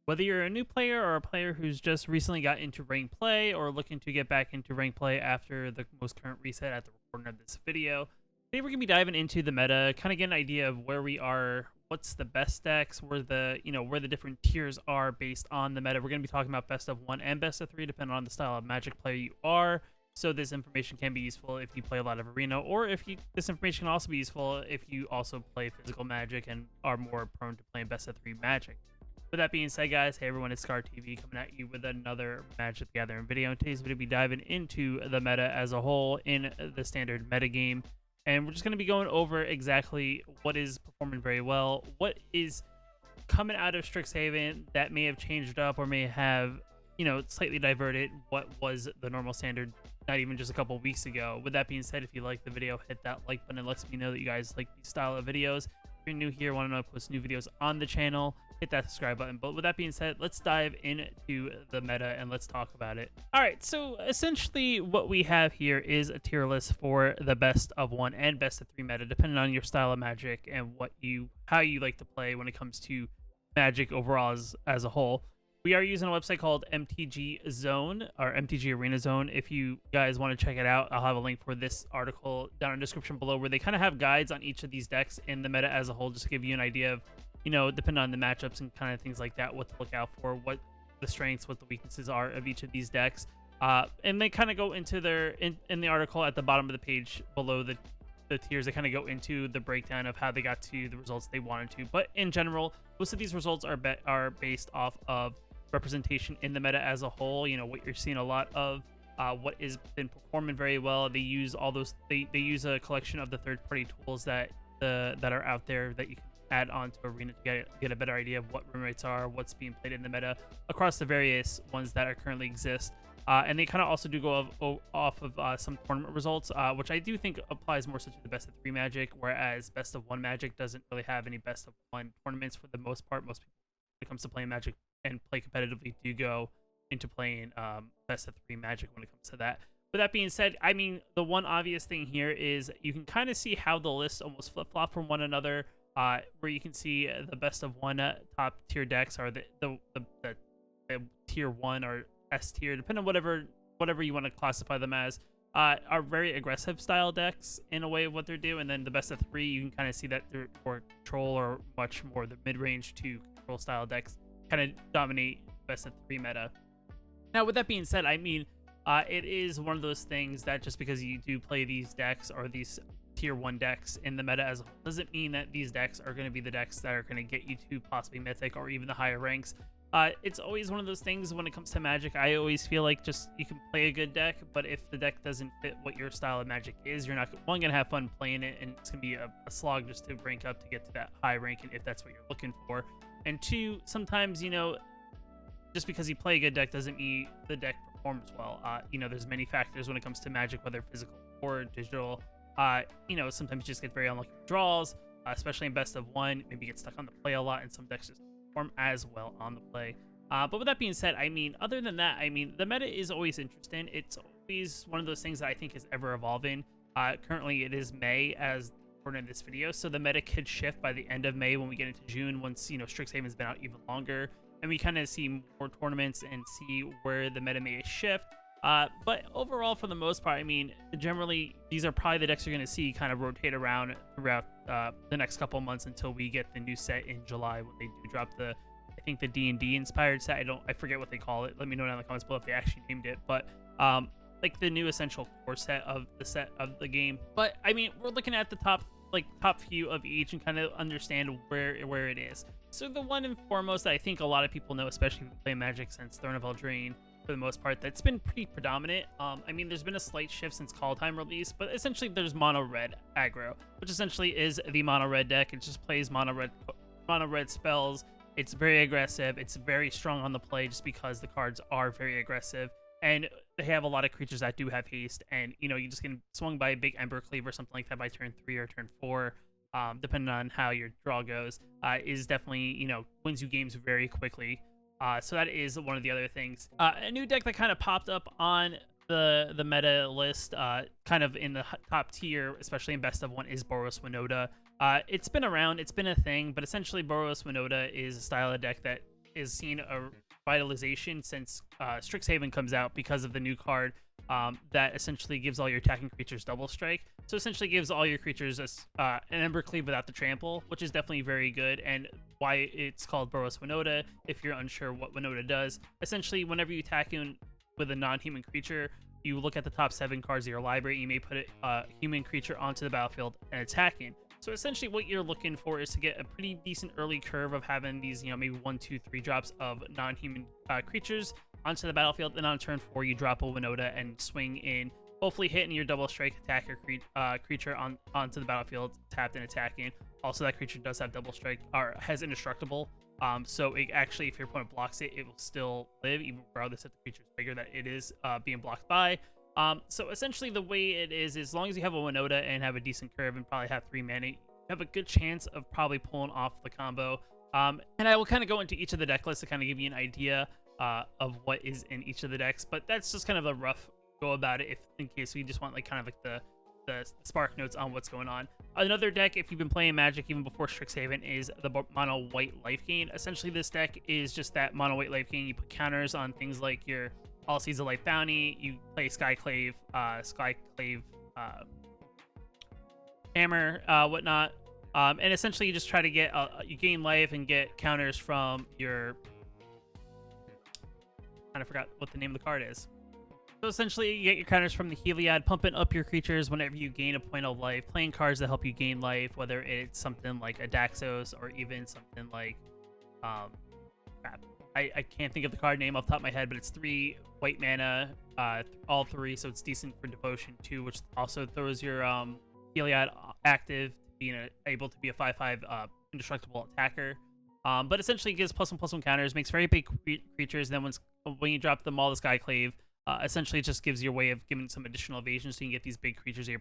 Whether you're a new player or a player who's just recently got into ranked play or looking to get back into ranked play after the most current reset at the recording of this video, today we're going to be diving into the meta, kind of get an idea of where we are, what's the best decks, where the different tiers are based on the meta. We're going to be talking about best of 1 and best of 3 depending on the style of Magic player you are. So this information can be useful if you play a lot of Arena, or this information can also be useful if you also play physical Magic and are more prone to playing best of 3 Magic. With that being said, guys, hey everyone, it's Scar TV coming at you with another Magic the Gathering video. In today's video, we'll be diving into the meta as a whole in the standard metagame. And we're just going to be going over exactly what is performing very well, what is coming out of Strixhaven that may have changed up or may have, slightly diverted what was the normal standard not even just a couple weeks ago. With that being said, if you like the video, hit that like button. It lets me know that you guys like these style of videos. If you're new here, want to know if I post new videos on the channel, hit that subscribe button. But with that being said, let's dive into the meta and let's talk about it. All right, so essentially what we have here is a tier list for the best of 1 and best of 3 meta, depending on your style of Magic and how you like to play when it comes to Magic overall as a whole. We are using a website called MTG Zone or MTG Arena Zone. If you guys want to check it out, I'll have a link for this article down in the description below, where they kind of have guides on each of these decks in the meta as a whole, just to give you an idea of, depending on the matchups and kind of things like that, what to look out for, what the strengths, what the weaknesses are of each of these decks. And they kind of go into in the article at the bottom of the page below the tiers. They kind of go into the breakdown of how they got to the results they wanted to. But in general, most of these results are based off of representation in the meta as a whole. What you're seeing a lot of, what has been performing very well. They use all those. They use a collection of the third-party tools that are out there that you can add on to Arena to get a better idea of what win rates are, what's being played in the meta across the various ones that are currently exist. And they kind of also do go off of some tournament results, which I do think applies more so to the best of 3 Magic, whereas best of 1 Magic doesn't really have any best of 1 tournaments for the most part. Most people, when it comes to playing Magic and play competitively, do go into playing best of 3 Magic when it comes to that. With that being said, I mean, the one obvious thing here is you can kind of see how the lists almost flip-flop from one another, where you can see the best of 1 top tier decks are the tier 1 or S tier, depending on whatever you want to classify them as, are very aggressive style decks in a way of what they're doing. And then the best of 3, you can kind of see that they're more control or much more the mid-range to control style decks kind of dominate best of 3 meta. Now, with that being said, I mean, it is one of those things that just because you do play these decks or these tier 1 decks in the meta as a whole doesn't mean that these decks are going to be the decks that are going to get you to possibly mythic or even the higher ranks. It's always one of those things when it comes to Magic. I always feel like just you can play a good deck, but if the deck doesn't fit what your style of Magic is, you're not going to have fun playing it, and it's going to be a slog just to rank up to get to that high ranking if that's what you're looking for. And 2, sometimes, just because you play a good deck doesn't mean the deck performs well. There's many factors when it comes to Magic, whether physical or digital. Sometimes you just get very unlucky draws, especially in best of 1. Maybe get stuck on the play a lot, and some decks just perform as well on the play. But with that being said, I mean, other than that, I mean, the meta is always interesting. It's always one of those things that I think is ever evolving. Currently, it is May as recording this video, so the meta could shift by the end of May when we get into June, once Strixhaven's been out even longer, and we kind of see more tournaments and see where the meta may shift. But overall, for the most part, I mean, generally, these are probably the decks you're going to see kind of rotate around throughout the next couple months until we get the new set in July, when they do drop I think the D&D inspired set. I forget what they call it. Let me know down in the comments below if they actually named it. But like the new essential core set of the game. But I mean, we're looking at the top few of each and kind of understand where it is. So the one and foremost that I think a lot of people know, especially if you play Magic since Throne of Eldraine, for the most part, that's been pretty predominant. I mean, there's been a slight shift since Call Time release, but essentially there's mono red aggro, which essentially is the mono red deck. It just plays mono red spells. It's very aggressive. It's very strong on the play just because the cards are very aggressive, and they have a lot of creatures that do have haste, and you just get swung by a big Ember Cleaver or something like that by turn 3 or turn 4, depending on how your draw goes. Is definitely wins you games very quickly. So that is one of the other things. A new deck that kind of popped up on the meta list, kind of in the top tier, especially in best of 1, is Boros Winota. It's been around, it's been a thing, but essentially Boros Winota is a style of deck that is seen a revitalization since Strixhaven comes out because of the new card that essentially gives all your attacking creatures double strike. So essentially gives all your creatures an Ember Cleave without the trample, which is definitely very good, and why it's called Boros Winota, if you're unsure what Winota does. Essentially, whenever you attack with a non-human creature, you look at the top 7 cards of your library, you may put a human creature onto the battlefield and attack in. So essentially what you're looking for is to get a pretty decent early curve of having these, maybe 1, 2, 3 drops of non-human creatures onto the battlefield. Then on turn 4, you drop a Winota and swing in, hopefully hitting your double strike attacker creature onto the battlefield, tapped and attacking. Also, that creature does have double strike, or has indestructible. So it actually, if your opponent blocks it, it will still live, even regardless if the creature's bigger that it is being blocked by. So essentially the way it is as long as you have a Winota and have a decent curve and probably have 3 mana, you have a good chance of probably pulling off the combo. And I will kind of go into each of the deck lists to kind of give you an idea of what is in each of the decks, but that's just kind of a rough go about it, if in case we just want like kind of like the spark notes on what's going on. Another deck, if you've been playing Magic even before Strixhaven, is the mono white life gain. Essentially, this deck is just that mono white life gain. You put counters on things like your All Seeds of Life Bounty. You play Skyclave, Hammer, whatnot, and essentially you just try to get you gain life and get counters from your. I kind of forgot what the name of the card is. So essentially, you get your counters from the Heliod, pumping up your creatures whenever you gain a point of life, playing cards that help you gain life, whether it's something like a Daxos or even something like, crap. I can't think of the card name off the top of my head, but it's 3 white mana, all 3, so it's decent for Devotion too, which also throws your Heliod active, being able to be a 5/5 indestructible attacker. But essentially, it gives +1/+1 counters, makes very big creatures, and then when you drop them all the Skyclave, essentially it just gives you a way of giving some additional evasion, so you can get these big creatures that you're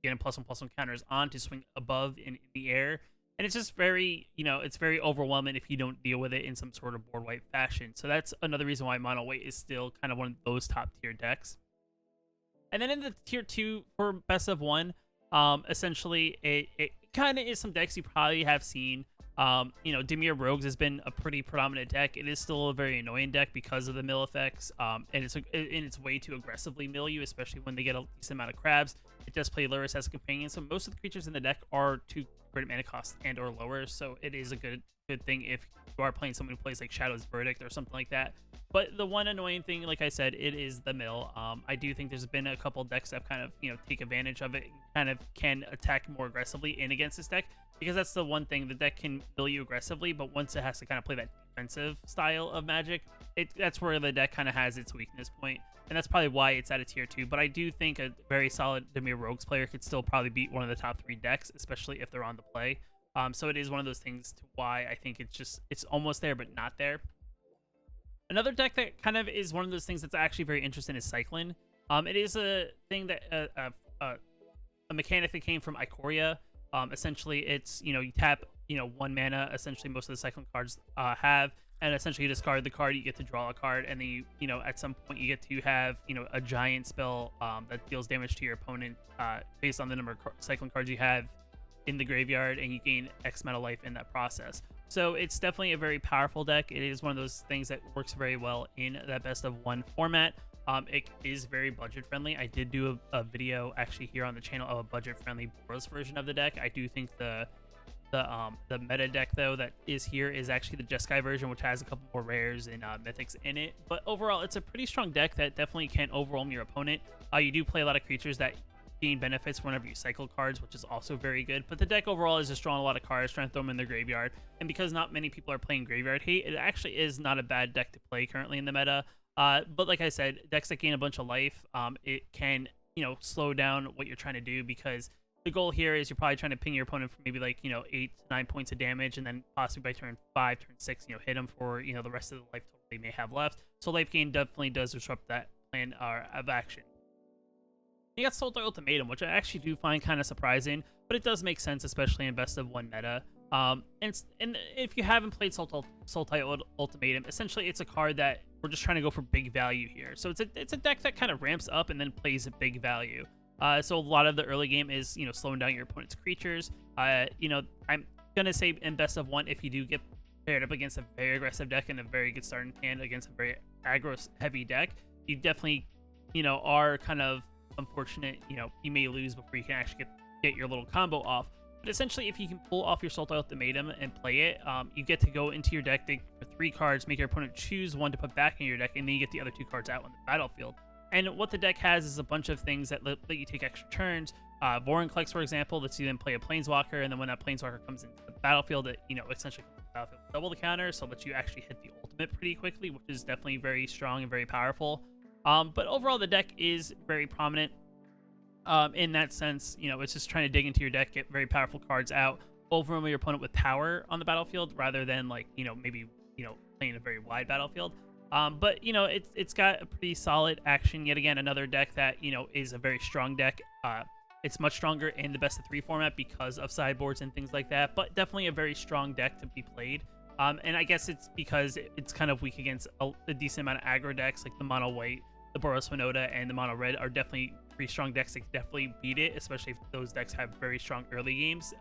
getting +1/+1 counters on to swing above in the air. And it's just very, it's very overwhelming if you don't deal with it in some sort of board wipe fashion. So that's another reason why mono white is still kind of one of those top tier decks. And then in the tier 2 for best of 1, essentially it kind of is some decks you probably have seen. Dimir Rogues has been a pretty predominant deck. It is still a very annoying deck because of the mill effects, and it's way too aggressively mill you, especially when they get a decent amount of crabs. It does play Lurrus as a companion, so most of the creatures in the deck are 2 credit mana cost and or lower, so it is a good thing if you are playing someone who plays like Shadow's Verdict or something like that. But the one annoying thing, like I said, it is the mill. I do think there's been a couple decks that kind of take advantage of it, kind of can attack more aggressively in against this deck, because that's the one thing, the deck can mill you aggressively, but once it has to kind of play that defensive style of Magic, that's where the deck kind of has its weakness point, and that's probably why it's at a tier 2. But I do think a very solid Dimir Rogues player could still probably beat one of the top 3 decks, especially if they're on the play. So it is one of those things to why I think it's almost there but not there. Another deck that kind of is one of those things that's actually very interesting is Cycling. It is a thing that a mechanic that came from Ikoria. Essentially, it's you tap 1 mana. Essentially, most of the Cycling cards have, and essentially you discard the card, you get to draw a card, and then you at some point you get to have a giant spell that deals damage to your opponent based on the number of Cycling cards you have in the graveyard, and you gain X amount of life in that process. So it's definitely a very powerful deck. It is one of those things that works very well in that best of 1 format. It is very budget friendly. I did do a video actually here on the channel of a budget friendly Boros version of the deck. I do think the meta deck though that is here is actually the Jeskai version, which has a couple more rares and mythics in it. But overall, it's a pretty strong deck that definitely can overwhelm your opponent. You do play a lot of creatures that gain benefits whenever you cycle cards, which is also very good. But the deck overall is just drawing a lot of cards, trying to throw them in their graveyard. And because not many people are playing Graveyard Hate, it actually is not a bad deck to play currently in the meta. But like I said, decks that gain a bunch of life, it can, slow down what you're trying to do, because the goal here is you're probably trying to ping your opponent for maybe like, 8 to 9 points of damage, and then possibly by turn 5, turn 6, hit them for, the rest of the life total they may have left. So life gain definitely does disrupt that plan of action. You got Sultai Ultimatum, which I actually do find kind of surprising, but it does make sense, especially in best of 1 meta. And if you haven't played Sultai Ultimatum, essentially it's a card that we're just trying to go for big value here. So it's a deck that kind of ramps up and then plays a big value. So a lot of the early game is slowing down your opponent's creatures. I'm gonna say in best of 1, if you do get paired up against a very aggressive deck and a very good starting hand against a very aggro heavy deck, you definitely, are kind of unfortunate. You may lose before you can actually get your little combo off. But essentially, if you can pull off your Sultai Ultimatum and play it, you get to go into your deck, dig for 3 cards, make your opponent choose one to put back in your deck, and then you get the other 2 cards out on the battlefield. And what the deck has is a bunch of things that let you take extra turns. Vorinclex, for example, lets you then play a Planeswalker, and then when that Planeswalker comes into the battlefield, it essentially comes to the battlefield with double the counter, so it lets you actually hit the ultimate pretty quickly, which is definitely very strong and very powerful. But overall, the deck is very prominent. In that sense, it's just trying to dig into your deck, get very powerful cards out, overwhelm your opponent with power on the battlefield, rather than maybe playing a very wide battlefield. But it's got a pretty solid action. Yet again, another deck that is a very strong deck. It's much stronger in the best of 3 format because of sideboards and things like that. But definitely a very strong deck to be played. And I guess it's because it's kind of weak against a decent amount of aggro decks, like the mono white, the Boros Winota, and the mono red are definitely pretty strong decks that can definitely beat it, especially if those decks have very strong early games.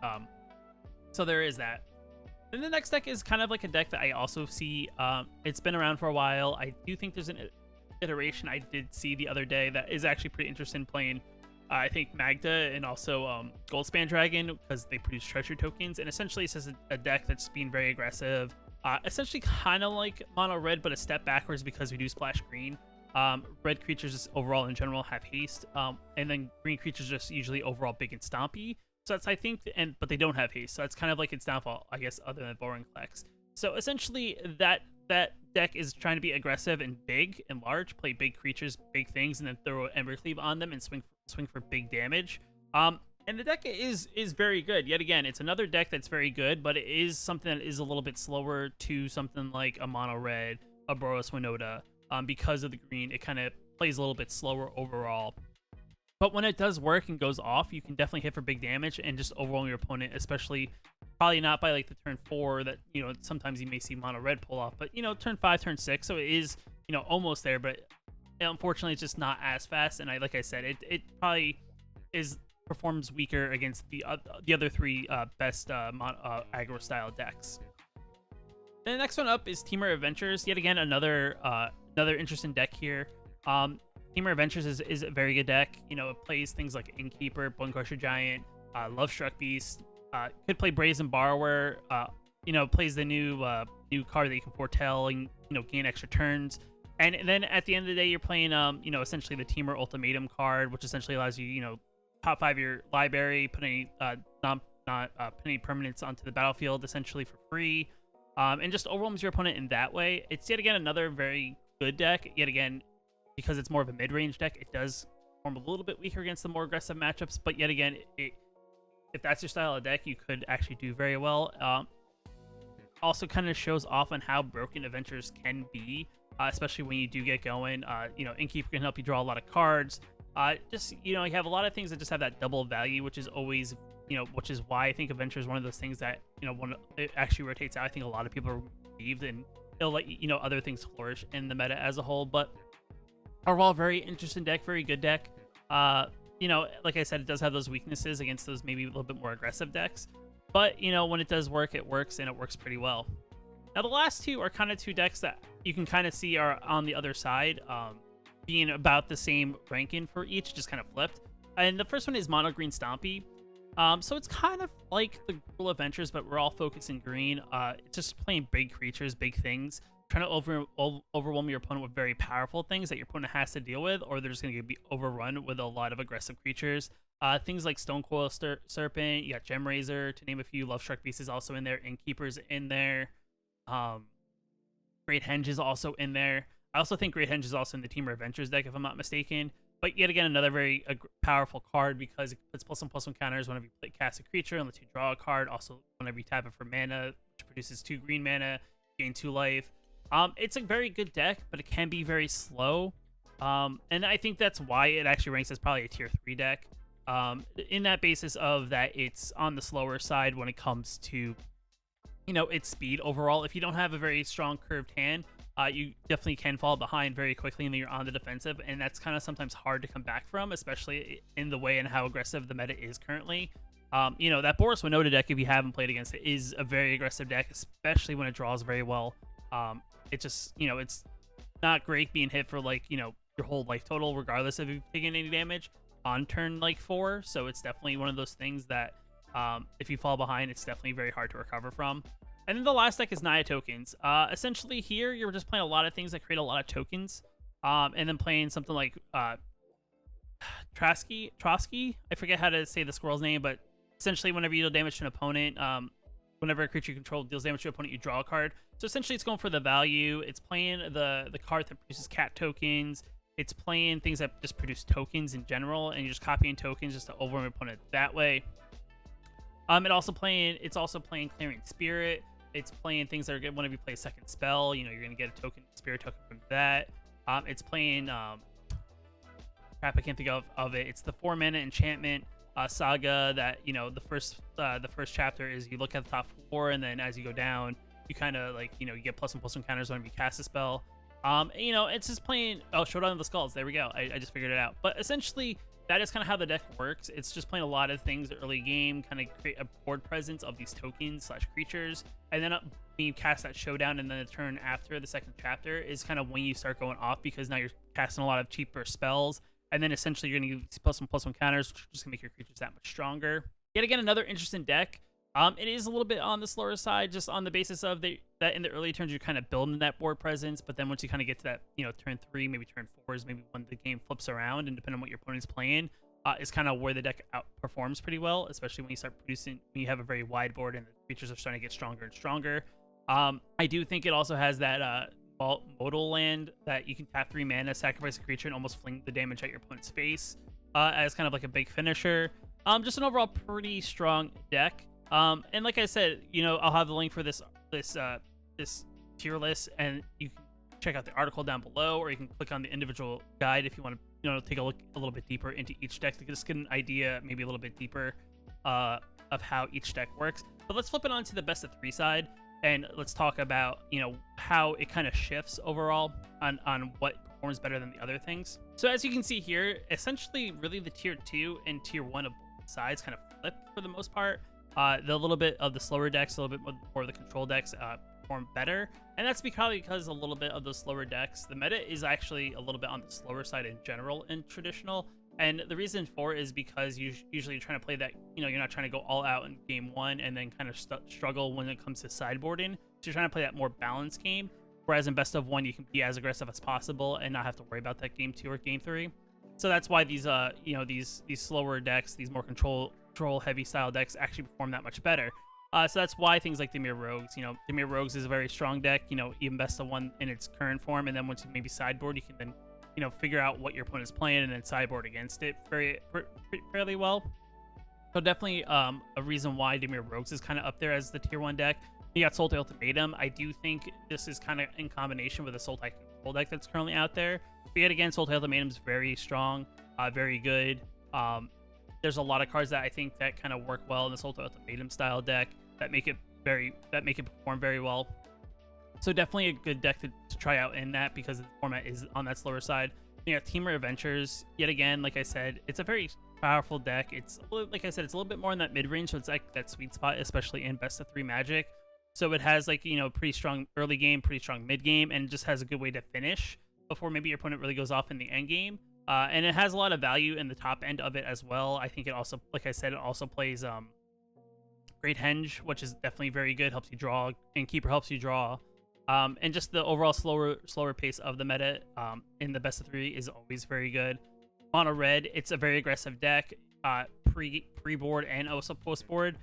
So there is that. Then the next deck is kind of like a deck that I also see. It's been around for a while. I do think there's an iteration I did see the other day that is actually pretty interested in playing. I think Magda and also Goldspan Dragon, because they produce treasure tokens, and essentially it's just a deck that's being very aggressive. Essentially kind of like mono red, but a step backwards because we do splash green. Red creatures just overall in general have haste, and then green creatures just usually overall big and stompy. So that's, I think, but they don't have haste. So it's kind of like its downfall, I guess, other than Vorinclex. So essentially, that deck is trying to be aggressive and big and large, play big creatures, big things, and then throw Embercleave on them and swing for big damage. And the deck is very good. Yet again, it's another deck that's very good, but it is something that is a little bit slower to something like a mono red, a Boros Winota. Because of the green, it kind of plays a little bit slower overall. But when it does work and goes off, you can definitely hit for big damage and just overwhelm your opponent, especially probably not by like the turn 4 that, sometimes you may see mono red pull off, but, turn 5, turn 6. So it is, almost there, but unfortunately it's just not as fast. And like I said, it probably performs weaker against the other 3 best aggro style decks. Then the next one up is Temur Adventures. Yet again, another interesting deck here. Temur Adventures is a very good deck. It plays things like Innkeeper, Bonecrusher Giant, Lovestruck Beast. Could play Brazen Borrower. Plays the new card that you can foretell and gain extra turns. And then at the end of the day, you're playing essentially the Temur Ultimatum card, which essentially allows you top 5 your library, put any put any permanents onto the battlefield essentially for free. And just overwhelms your opponent in that way. It's yet again another very good deck. Yet again, because it's more of a mid-range deck, it does perform a little bit weaker against the more aggressive matchups. But yet again, if that's your style of deck, you could actually do very well. Also kind of shows off on how broken Adventures can be, especially when you do get going. Innkeeper can help you draw a lot of cards. You have a lot of things that just have that double value, which is always, which is why I think Adventure is one of those things that, when it actually rotates out, I think a lot of people are relieved and it'll let other things flourish in the meta as a whole. But overall, very interesting deck, very good deck. Like I said, it does have those weaknesses against those maybe a little bit more aggressive decks. But, when it does work, it works, and it works pretty well. Now, the last 2 are kind of 2 decks that you can kind of see are on the other side, being about the same ranking for each, just kind of flipped. And the first one is Mono Green Stompy. So it's kind of like the Gruul Adventures, but we're all focused in green. It's just playing big creatures, big things, trying to overwhelm your opponent with very powerful things that your opponent has to deal with, or they're just going to be overrun with a lot of aggressive creatures. Things like Stonecoil Serpent, you got Gemrazor, to name a few. Lovestruck Beast is also in there. Innkeeper's in there. Great Henge is also in there. I also think Great Henge is also in the Temur Adventures deck, if I'm not mistaken. But yet again, another very powerful card because it puts +1/+1 counters whenever you cast a creature and lets you draw a card. Also, whenever you tap it for mana, which produces 2 green mana, gain 2 life. It's a very good deck, but it can be very slow. And I think that's why it actually ranks as probably a tier 3 deck. In that basis of that it's on the slower side when it comes to, its speed overall. If you don't have a very strong curved hand, you definitely can fall behind very quickly and then you're on the defensive, and that's kind of sometimes hard to come back from, especially in the way and how aggressive the meta is currently. You know, that Boris Winota deck, if you haven't played against it, is a very aggressive deck, especially when it draws very well. It just, you know, it's not great being hit for, like, you know, your whole life total, regardless of if you've taken any damage on turn, like, 4. So it's definitely one of those things that, if you fall behind, it's definitely very hard to recover from. And then the last deck is Nia Tokens. Essentially here, you're just playing a lot of things that create a lot of tokens. And then playing something like Trotsky. I forget how to say the squirrel's name, but essentially whenever you deal damage to an opponent, whenever a creature you control deals damage to an opponent, you draw a card. So essentially it's going for the value. It's playing the card that produces cat tokens. It's playing things that just produce tokens in general, and you're just copying tokens just to overwhelm your opponent that way. It's also playing Clearing Spirit. It's playing things that are good whenever you play a second spell. You know, you're going to get a token, spirit token from that. It's playing crap, I can't think of it. It's the 4-mana enchantment saga that, you know, the first chapter is you look at the top 4, and then as you go down, you kind of, like, you know, you get +1/+1 counters whenever you cast a spell. You know, it's just playing Showdown of the Skulls. There we go. I just figured it out. But essentially, that is kind of how the deck works. It's just playing a lot of things early game, kind of create a board presence of these tokens / creatures, and then when you cast that Showdown, and then the turn after the second chapter is kind of when you start going off, because now you're casting a lot of cheaper spells, and then essentially you're going to give +1/+1 counters, which are just going to make your creatures that much stronger. Yet again, another interesting deck. It is a little bit on the slower side, just on the basis of that in the early turns you're kind of building that board presence, but then once you kind of get to that, you know, turn 3, maybe turn 4 is maybe when the game flips around, and depending on what your opponent's playing, is kind of where the deck outperforms pretty well, especially when you start producing, when you have a very wide board and the creatures are starting to get stronger and stronger. I do think it also has that modal land that you can tap 3 mana, sacrifice a creature, and almost fling the damage at your opponent's face as kind of like a big finisher. Just an overall pretty strong deck. And like I said, you know, I'll have the link for this tier list, and you can check out the article down below, or you can click on the individual guide if you want to, you know, take a look a little bit deeper into each deck to just get an idea, maybe a little bit deeper, of how each deck works. But let's flip it on to the best of 3 side, and let's talk about, you know, how it kind of shifts overall on what performs better than the other things. So as you can see here, essentially, really the tier 2 and tier 1 of both sides kind of flip for the most part. The little bit of the slower decks, a little bit more of the control decks perform better, and that's probably because a little bit of those slower decks, the meta is actually a little bit on the slower side in general in traditional, and the reason for it is because usually you're trying to play that, you know, you're not trying to go all out in game 1 and then kind of struggle when it comes to sideboarding, so you're trying to play that more balanced game, whereas in best of 1 you can be as aggressive as possible and not have to worry about that game 2 or game 3. So that's why these you know, these slower decks, these more control heavy style decks actually perform that much better. So that's why things like Dimir Rogues, you know, Dimir Rogues is a very strong deck, you know, even best of 1 in its current form, and then once you maybe sideboard, you can then, you know, figure out what your opponent is playing and then sideboard against it fairly well. So definitely a reason why Dimir Rogues is kind of up there as the tier 1 deck. You got Sultai Ultimatum. I do think this is kind of in combination with the Sultai control deck that's currently out there. But yet again, Sultai Ultimatum is very strong, very good. There's a lot of cards that I think that kind of work well in the Sultai Ultimatum style deck that make it perform very well. So definitely a good deck to try out in that, because the format is on that slower side. You got Teamer Adventures. Yet again, like I said, it's a very powerful deck. It's, like I said, it's a little bit more in that mid range, so it's like that sweet spot, especially in best of 3 Magic. So it has, like, you know, pretty strong early game, pretty strong mid game, and just has a good way to finish before maybe your opponent really goes off in the end game. And it has a lot of value in the top end of it as well. I think it also, like I said, it also plays Great Henge, which is definitely very good, helps you draw, and Keeper helps you draw. And just the overall slower pace of the meta in the best of 3 is always very good. Mono Red, it's a very aggressive deck, pre-board and also post-board.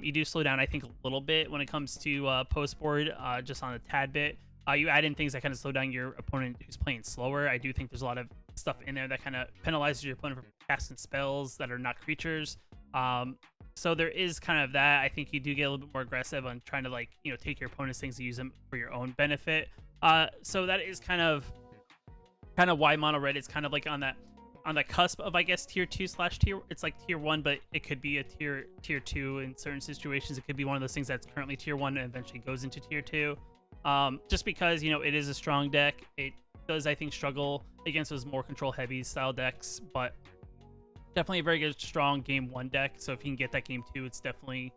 You do slow down, I think, a little bit when it comes to post-board, just on a tad bit. You add in things that kind of slow down your opponent who's playing slower. I do think there's a lot of stuff in there that kind of penalizes your opponent for casting spells that are not creatures. So there is kind of that. I think you do get a little bit more aggressive on trying to, like, you know, take your opponent's things and use them for your own benefit. So that is kind of why Mono Red is kind of like on the cusp of, I guess, tier 2 / tier. It's like tier 1, but it could be a tier 2 in certain situations. It could be one of those things that's currently tier 1 and eventually goes into tier 2. Just because, you know, it is a strong deck. It does, I think, struggle against those more control heavy style decks, but Definitely a very good, strong game 1 deck. So if you can get that game 2, it's definitely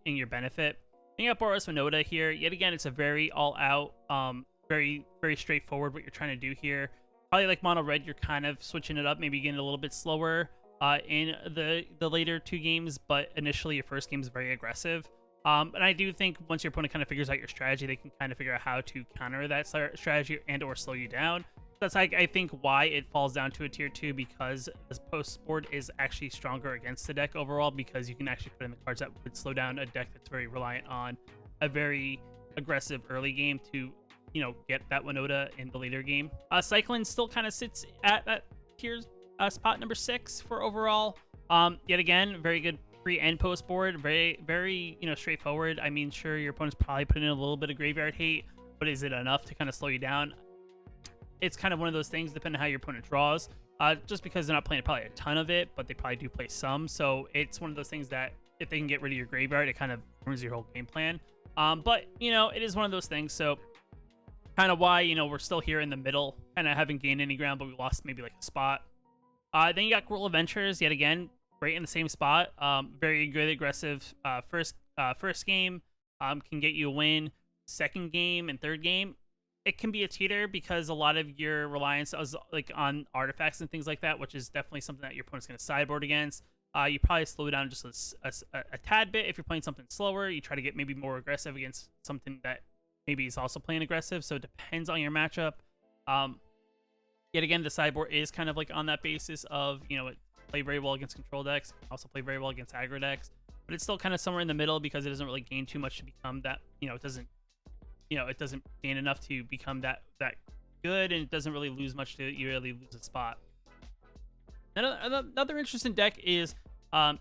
in your benefit. Then you got Boros Winota here. Yet again, it's a very all-out, very, very straightforward what you're trying to do here. Probably like Mono Red, you're kind of switching it up, maybe getting a little bit slower in the later 2 games, but initially your first game is very aggressive. And I do think once your opponent kind of figures out your strategy, they can kind of figure out how to counter that strategy and or slow you down. That's like, I think, why it falls down to a tier 2, because this post board is actually stronger against the deck overall, because you can actually put in the cards that would slow down a deck that's very reliant on a very aggressive early game to, you know, get that Winota in the later game. Cyclone still kind of sits at that tier spot number 6 for overall. Yet again, very good pre and post board, very, you know, straightforward. I mean, sure, your opponent's probably putting in a little bit of graveyard hate, but is it enough to kind of slow you down? It's kind of one of those things, depending on how your opponent draws. Just because they're not playing probably a ton of it, but they probably do play some. So it's one of those things that if they can get rid of your graveyard, it kind of ruins your whole game plan. But, you know, it is one of those things. So kind of why, you know, we're still here in the middle, kind of haven't gained any ground, but we lost maybe like a spot. Then you got Guerrilla Adventures, yet again, right in the same spot. Very good, aggressive first game. Can get you a win. Second game and third game, it can be a teeter because a lot of your reliance is like on artifacts and things like that, which is definitely something that your opponent's going to sideboard against. You probably slow down just a tad bit if you're playing something slower. You try to get maybe more aggressive against something that maybe is also playing aggressive. So it depends on your matchup. Yet again, the sideboard is kind of like on that basis of, you know, it play very well against control decks, also play very well against aggro decks, but it's still kind of somewhere in the middle because it doesn't really gain too much to become that, you know, it doesn't gain enough to become that good, and it doesn't really lose much to you really lose a spot. Another interesting deck is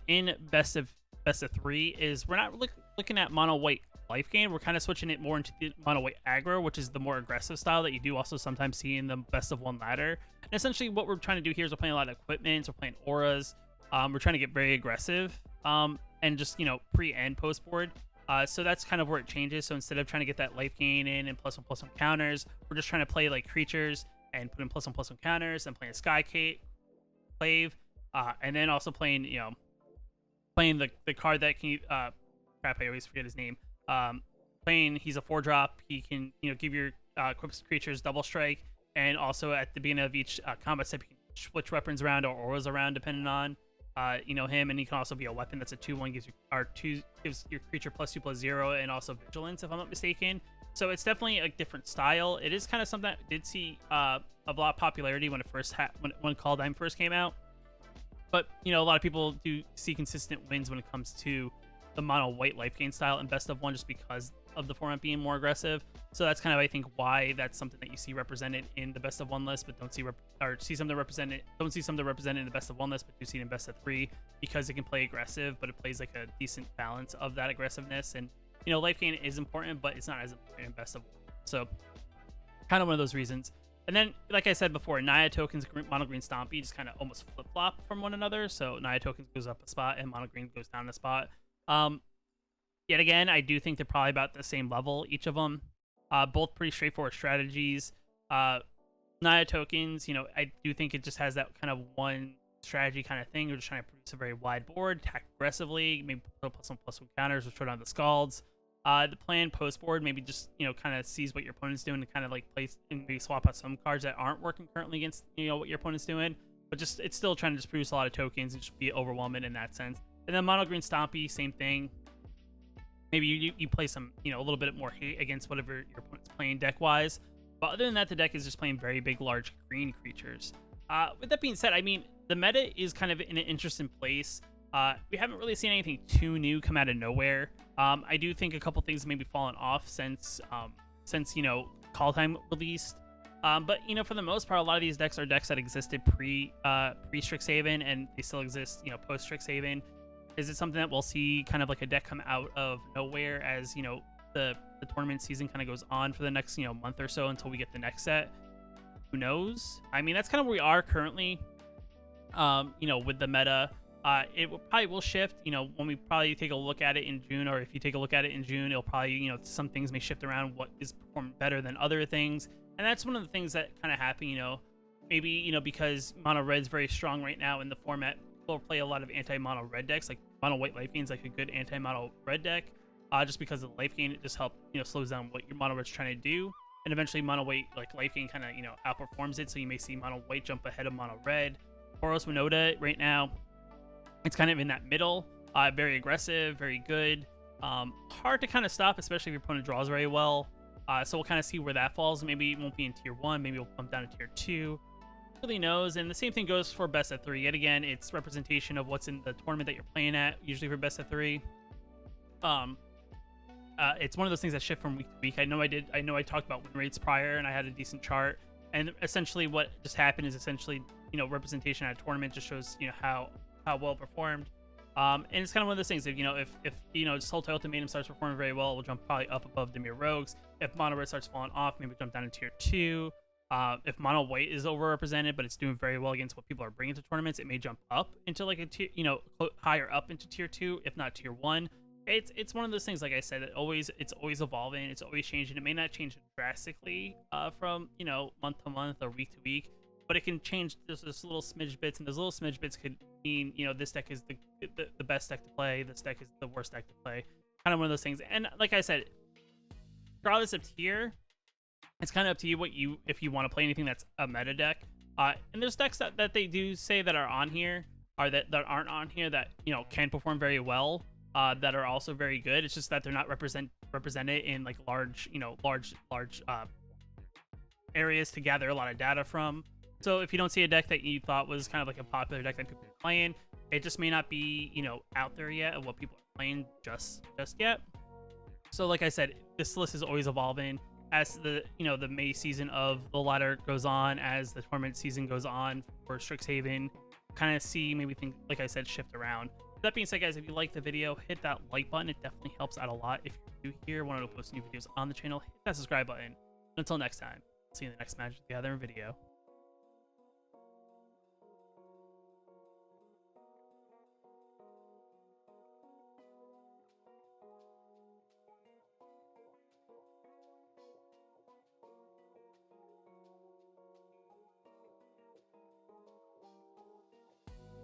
in best of 3 is we're not looking at mono white life gain. We're kind of switching it more into the mono white aggro, which is the more aggressive style that you do also sometimes see in the best of 1 ladder. And essentially what we're trying to do here is we're playing a lot of equipment, we're playing auras, we're trying to get very aggressive, and just, you know, pre and post board. So that's kind of where it changes. So instead of trying to get that life gain in and +1/+1 counters, we're just trying to play like creatures and put in +1/+1 counters, and playing a Sky Clave, and then also playing, you know, playing the card that can crap, I always forget his name. Playing, he's a 4-drop. He can, you know, give your equipped creatures double strike, and also at the beginning of each combat step, you can switch weapons around or auras around depending on you know, him. And he can also be a weapon that's a 2/1, gives your creature +2/+0, and also vigilance, if I'm not mistaken. So it's definitely a different style. It is kind of something that did see a lot of popularity when it first when Kaldheim first came out. But, you know, a lot of people do see consistent wins when it comes to the mono white life gain style in best of 1, just because of the format being more aggressive. So that's kind of, I think, why that's something that you see represented in the best of 1 list, but don't see something represented in the best of 1 list, but do see it in best of 3, because it can play aggressive, but it plays like a decent balance of that aggressiveness. And, you know, life gain is important, but it's not as important in best of 1. So kind of one of those reasons. And then, like I said before, Nia Tokens, mono green Stompy just kind of almost flip-flop from one another. So Nia Tokens goes up a spot and mono green goes down a spot. Yet again, I do think they're probably about the same level, each of them. Both pretty straightforward strategies. Nia Tokens, you know, I do think it just has that kind of one strategy kind of thing. We're just trying to produce a very wide board, attack aggressively, maybe put +1/+1 counters, or throw down the Scalds. The plan post board maybe just, you know, kind of sees what your opponent's doing and kind of like place and maybe swap out some cards that aren't working currently against, you know, what your opponent's doing. But just, it's still trying to just produce a lot of tokens and just be overwhelming in that sense. And then mono green Stompy, same thing. Maybe you play some, you know, a little bit more hate against whatever your opponent's playing deck-wise. But other than that, the deck is just playing very big, large green creatures. With that being said, I mean, the meta is kind of in an interesting place. We haven't really seen anything too new come out of nowhere. I do think a couple things maybe fallen off since you know, Kaldheim released. But, you know, for the most part, a lot of these decks are decks that existed pre Strixhaven, and they still exist, you know, post Strixhaven. Is it something that we'll see kind of like a deck come out of nowhere as, you know, the tournament season kind of goes on for the next, you know, month or so until we get the next set? Who knows? I mean, that's kind of where we are currently, you know, with the meta. It probably will shift, you know, when we probably take a look at it in June, or if you take a look at it in June, it'll probably, you know, some things may shift around what is performing better than other things. And that's one of the things that kind of happen, you know, maybe, you know, because mono red's very strong right now in the format, people play a lot of anti-mono red decks. Like mono white life gain's like a good anti-mono red deck, just because of the life gain. It just helps, you know, slows down what your mono red's trying to do, and eventually mono white like life gain kind of, you know, outperforms it. So you may see mono white jump ahead of mono red. Boros Winota right now, it's kind of in that middle, very aggressive, very good, hard to kind of stop, especially if your opponent draws very well. So we'll kind of see where that falls. Maybe it won't be in tier 1, maybe it'll bump down to tier 2. Really knows. And the same thing goes for best of 3. Yet again, it's representation of what's in the tournament that you're playing at, usually for best of 3. It's one of those things that shift from week to week. I know I talked about win rates prior, and I had a decent chart, and essentially what just happened is essentially, you know, representation at a tournament just shows, you know, how well performed. And it's kind of one of those things. If you know, if you know, Sultai Ultimatum starts performing very well, we'll jump probably up above Dimir Rogues. If mono red starts falling off, maybe jump down to tier 2. If mono white is overrepresented, but it's doing very well against what people are bringing to tournaments, it may jump up into like a tier, you know, higher up into tier 2, if not tier 1. It's one of those things, like I said, it's always evolving, it's always changing. It may not change drastically from, you know, month to month or week to week, but it can change just little smidge bits, and those little smidge bits could mean, you know, this deck is the best deck to play, this deck is the worst deck to play. Kind of one of those things. And like I said, regardless of tier, it's kind of up to you if you want to play anything that's a meta deck. And there's decks that they do say that are on here, or that aren't on here, that, you know, can perform very well, that are also very good. It's just that they're not represented in like large areas to gather a lot of data from. So if you don't see a deck that you thought was kind of like a popular deck that people are playing, it just may not be, you know, out there yet of what people are playing just yet. So like I said, this list is always evolving as the, you know, the May season of the ladder goes on, as the tournament season goes on for Strixhaven. Kind of see maybe things, like I said, shift around. That being said, guys, if you like the video, hit that like button. It definitely helps out a lot. If you're new here, want to post new videos on the channel, hit that subscribe button. Until next time, see you in the next Magic the Gathering video.